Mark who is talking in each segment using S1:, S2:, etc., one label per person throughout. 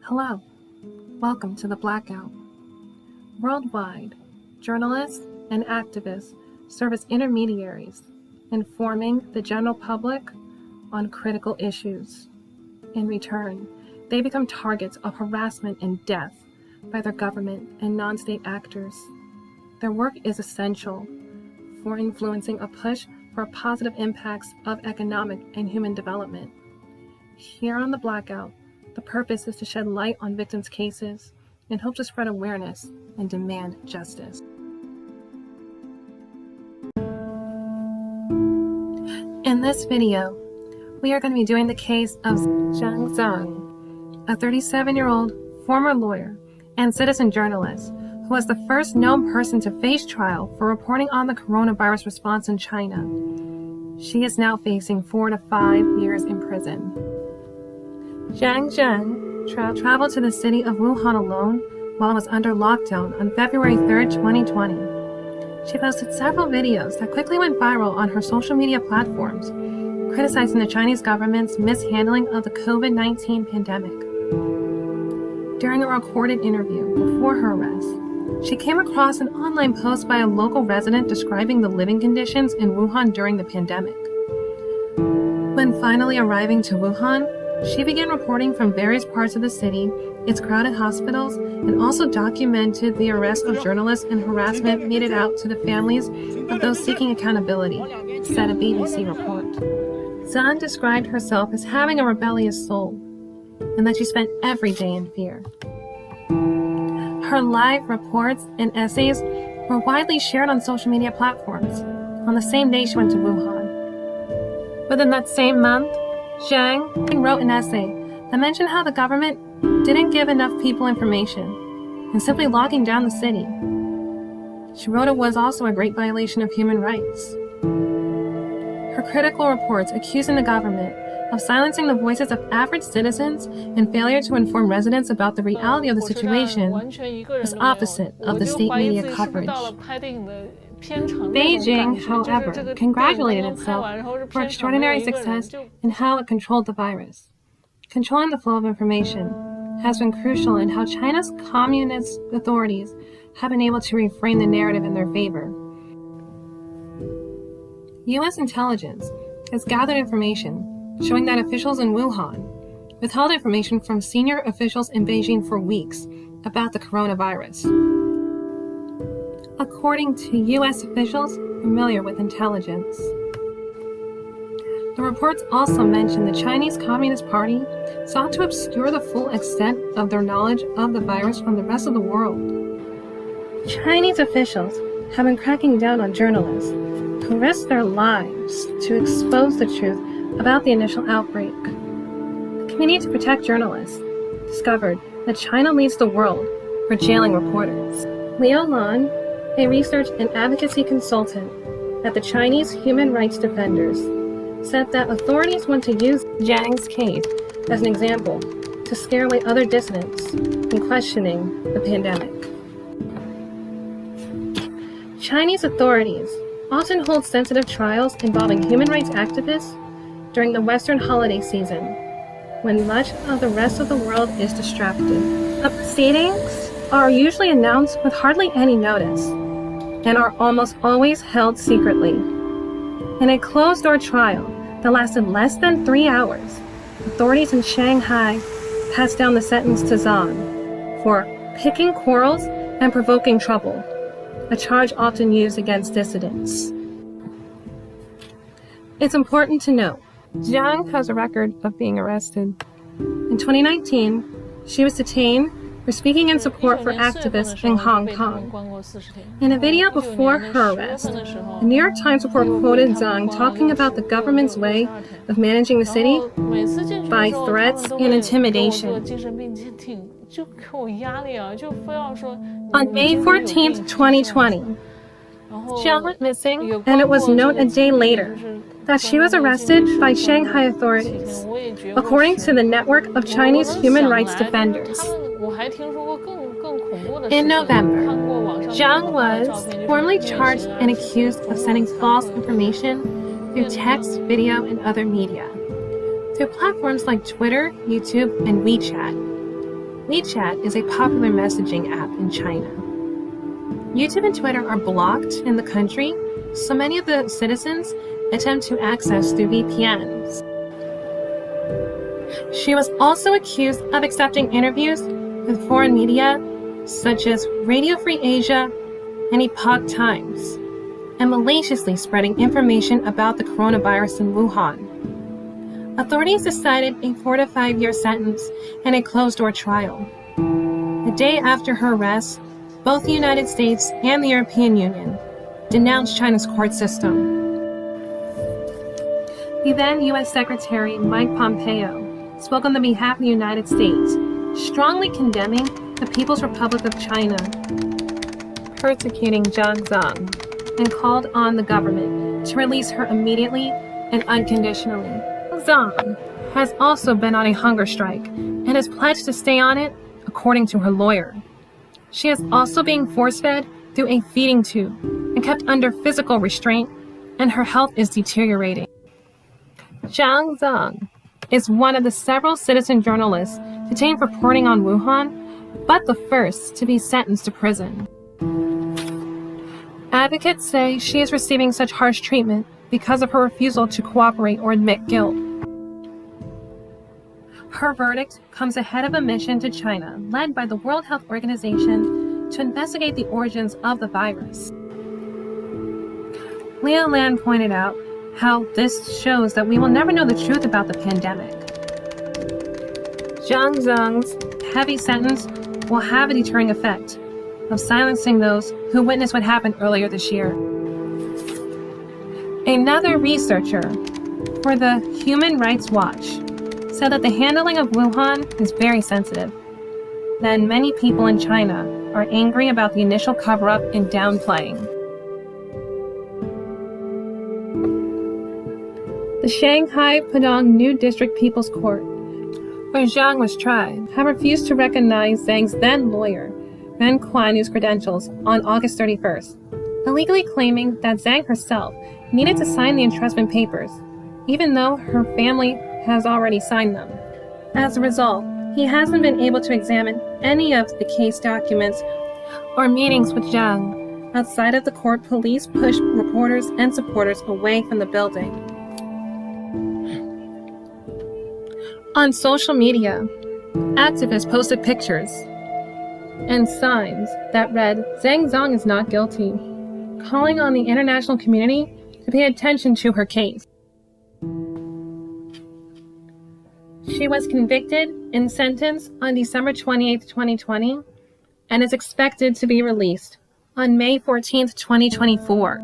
S1: Hello, welcome to The Blackout. Worldwide, journalists and activists serve as intermediaries, informing the general public on critical issues. In return, they become targets of harassment and death by their government and non-state actors. Their work is essential for influencing a push for positive impacts of economic and human development. Here on The Blackout, the purpose is to shed light on victims' cases and hope to spread awareness and demand justice. In this video, we are going to be doing the case of Zhang Zhang, a 37-year-old former lawyer and citizen journalist who was the first known person to face trial for reporting on the coronavirus response in China. She is now facing 4 to 5 years in prison. Zhang Zhang traveled to the city of Wuhan alone while it was under lockdown on February 3rd, 2020. She posted several videos that quickly went viral on her social media platforms, criticizing the Chinese government's mishandling of the COVID-19 pandemic. During a recorded interview before her arrest, she came across an online post by a local resident describing the living conditions in Wuhan during the pandemic. When finally arriving to Wuhan, she began reporting from various parts of the city, its crowded hospitals, and also documented the arrest of journalists and harassment meted out to the families of those seeking accountability, said a BBC report. Zhang described herself as having a rebellious soul, and that she spent every day in fear. Her live reports and essays were widely shared on social media platforms on the same day she went to Wuhan. Within that same month, Zhang wrote an essay that mentioned how the government didn't give enough people information and simply locking down the city. She wrote it was also a great violation of human rights. Her critical reports accusing the government of silencing the voices of average citizens and failure to inform residents about the reality of the situation was opposite of the state media coverage. Beijing, however, congratulated itself for extraordinary success in how it controlled the virus. Controlling the flow of information has been crucial in how China's communist authorities have been able to reframe the narrative in their favor. U.S. intelligence has gathered information showing that officials in Wuhan withheld information from senior officials in Beijing for weeks about the coronavirus. According to U.S. officials familiar with intelligence. The reports also mention the Chinese Communist Party sought to obscure the full extent of their knowledge of the virus from the rest of the world. Chinese officials have been cracking down on journalists who risk their lives to expose the truth about the initial outbreak. The Committee to Protect Journalists discovered that China leads the world for jailing reporters. Liu Lan, a research and advocacy consultant at the Chinese Human Rights Defenders, said that authorities want to use Zhang's case as an example to scare away other dissidents in questioning the pandemic. Chinese authorities often hold sensitive trials involving human rights activists during the Western holiday season, when much of the rest of the world is distracted. The proceedings are usually announced with hardly any notice and are almost always held secretly. In a closed-door trial that lasted less than 3 hours, authorities in Shanghai passed down the sentence to Zhang for picking quarrels and provoking trouble, a charge often used against dissidents. It's important to note, Zhang has a record of being arrested. In 2019, she was detained for speaking in support for activists in Hong Kong. In a video before her arrest, the New York Times report quoted Zhang talking about the government's way of managing the city by threats and intimidation. On May 14, 2020, Zhang went missing, and it was known a day later that she was arrested by Shanghai authorities, according to the network of Chinese human rights defenders. In November, Zhang was formally charged and accused of sending false information through text, video, and other media. through platforms like Twitter, YouTube, and WeChat. WeChat is a popular messaging app in China. YouTube and Twitter are blocked in the country, so many of the citizens attempt to access through VPNs. She was also accused of accepting interviews with foreign media such as Radio Free Asia and Epoch Times, and maliciously spreading information about the coronavirus in Wuhan. Authorities decided a 4 to 5 year sentence and a closed-door trial. A day after her arrest, both the United States and the European Union denounced China's court system. The then U.S. Secretary Mike Pompeo spoke on the behalf of the United States, strongly condemning the People's Republic of China persecuting Zhang Zhang, and called on the government to release her immediately and unconditionally. Zhang has also been on a hunger strike and has pledged to stay on it, according to her lawyer. She is also being force-fed through a feeding tube and kept under physical restraint, and her health is deteriorating. Zhang Zhang is one of the several citizen journalists detained for reporting on Wuhan, but the first to be sentenced to prison. Advocates say she is receiving such harsh treatment because of her refusal to cooperate or admit guilt. Her verdict comes ahead of a mission to China led by the World Health Organization to investigate the origins of the virus. Leo Lan pointed out how this shows that we will never know the truth about the pandemic. Zhang Zhang's heavy sentence will have a deterring effect of silencing those who witnessed what happened earlier this year. Another researcher for the Human Rights Watch said that the handling of Wuhan is very sensitive. Then many people in China are angry about the initial cover-up and downplaying. The Shanghai Pudong New District People's Court, where Zhang was tried, have refused to recognize Zhang's then lawyer, Ren Kuan-Yu's credentials on August 31st, illegally claiming that Zhang herself needed to sign the entrustment papers, even though her family has already signed them. As a result, he hasn't been able to examine any of the case documents or meetings with Zhang. Outside of the court, police pushed reporters and supporters away from the building. On social media, activists posted pictures and signs that read, "Zhang Zhang is not guilty," calling on the international community to pay attention to her case. She was convicted and sentenced on December 28, 2020, and is expected to be released on May 14, 2024.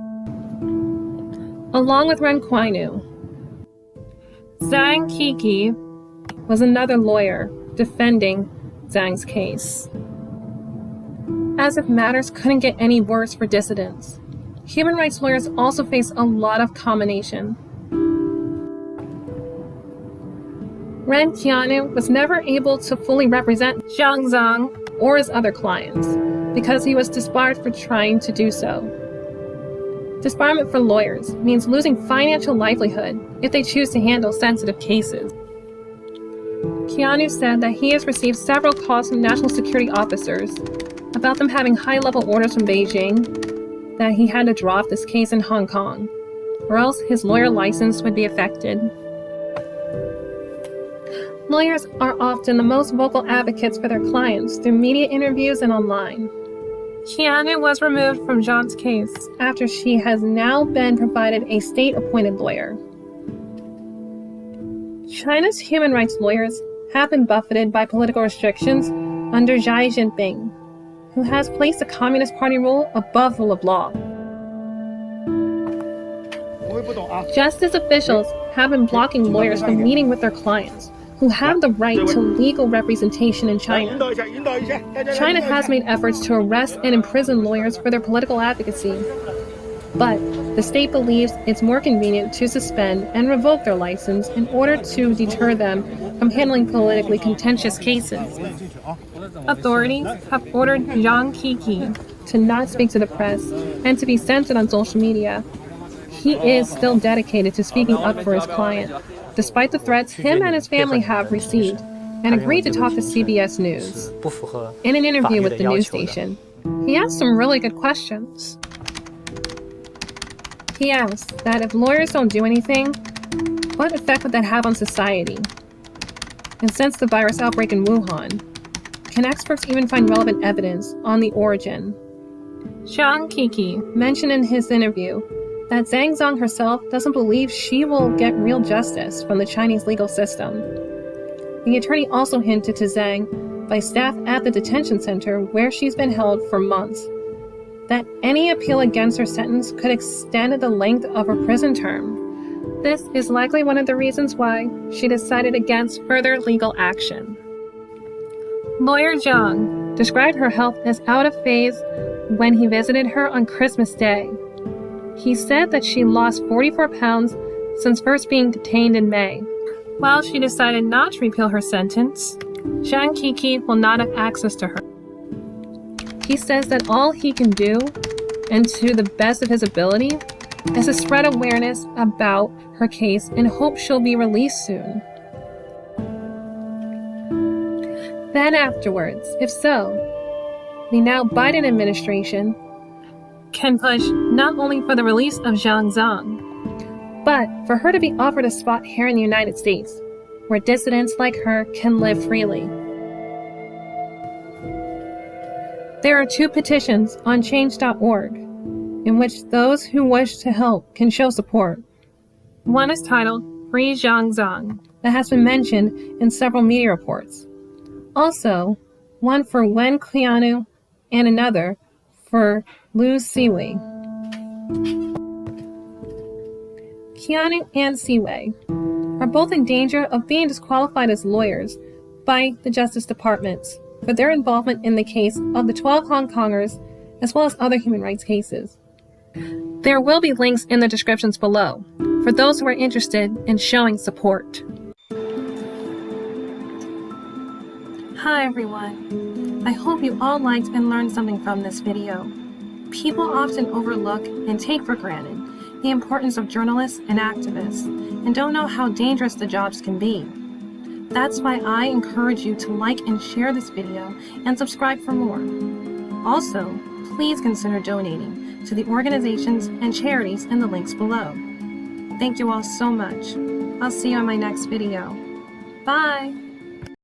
S1: Along with Ren Kuan-Yu, Zhang Kiki was another lawyer defending Zhang's case. As if matters couldn't get any worse for dissidents, human rights lawyers also face a lot of combination. Ren Qianu was never able to fully represent Zhang Zhang or his other clients because he was disbarred for trying to do so. Disbarment for lawyers means losing financial livelihood if they choose to handle sensitive cases. Qianu said that he has received several calls from national security officers about them having high-level orders from Beijing that he had to draw off this case in Hong Kong, or else his lawyer license would be affected. Lawyers are often the most vocal advocates for their clients through media interviews and online. Qianu was removed from Zhang's case after she has now been provided a state-appointed lawyer. China's human rights lawyers have been buffeted by political restrictions under Xi Jinping, who has placed the Communist Party rule above rule of law. Justice officials have been blocking lawyers from meeting with their clients, who have the right to legal representation in China. China has made efforts to arrest and imprison lawyers for their political advocacy, but the state believes it's more convenient to suspend and revoke their license in order to deter them from handling politically contentious cases. Authorities have ordered Zhang Kiki to not speak to the press and to be censored on social media. he is still dedicated to speaking up for his client, despite the threats him and his family have received, and agreed to talk to CBS News. In an interview with the news station, he asked some really good questions. He asked that if lawyers don't do anything, what effect would that have on society? And since the virus outbreak in Wuhan, can experts even find relevant evidence on the origin? Zhang Kiki mentioned in his interview that Zhang Zong herself doesn't believe she will get real justice from the Chinese legal system. The attorney also hinted to Zhang by staff at the detention center where she's been held for months that any appeal against her sentence could extend the length of her prison term. This is likely one of the reasons why she decided against further legal action. Lawyer Zhang described her health as out of phase when he visited her on Christmas Day. He said that she lost 44 pounds since first being detained in May. While she decided not to repeal her sentence, Zhang Kiki will not have access to her. He says that all he can do, and to the best of his ability, is to spread awareness about her case and hope she'll be released soon. Then afterwards, if so, the now Biden administration can push not only for the release of Zhang Zong, but for her to be offered a spot here in the United States, where dissidents like her can live freely. There are 2 petitions on change.org, in which those who wish to help can show support. One is titled Free Zhang Zong, that has been mentioned in several media reports. Also, one for Wen Qianu and another for Lu Siwei. Qianu and Siwei are both in danger of being disqualified as lawyers by the Justice Department for their involvement in the case of the 12 Hong Kongers, as well as other human rights cases. There will be links in the descriptions below for those who are interested in showing support. Hi everyone. I hope you all liked and learned something from this video. People often overlook and take for granted the importance of journalists and activists and don't know how dangerous the jobs can be. That's why I encourage you to like and share this video and subscribe for more. Also, please consider donating to the organizations and charities in the links below. Thank you all so much. I'll see you on my next video. Bye!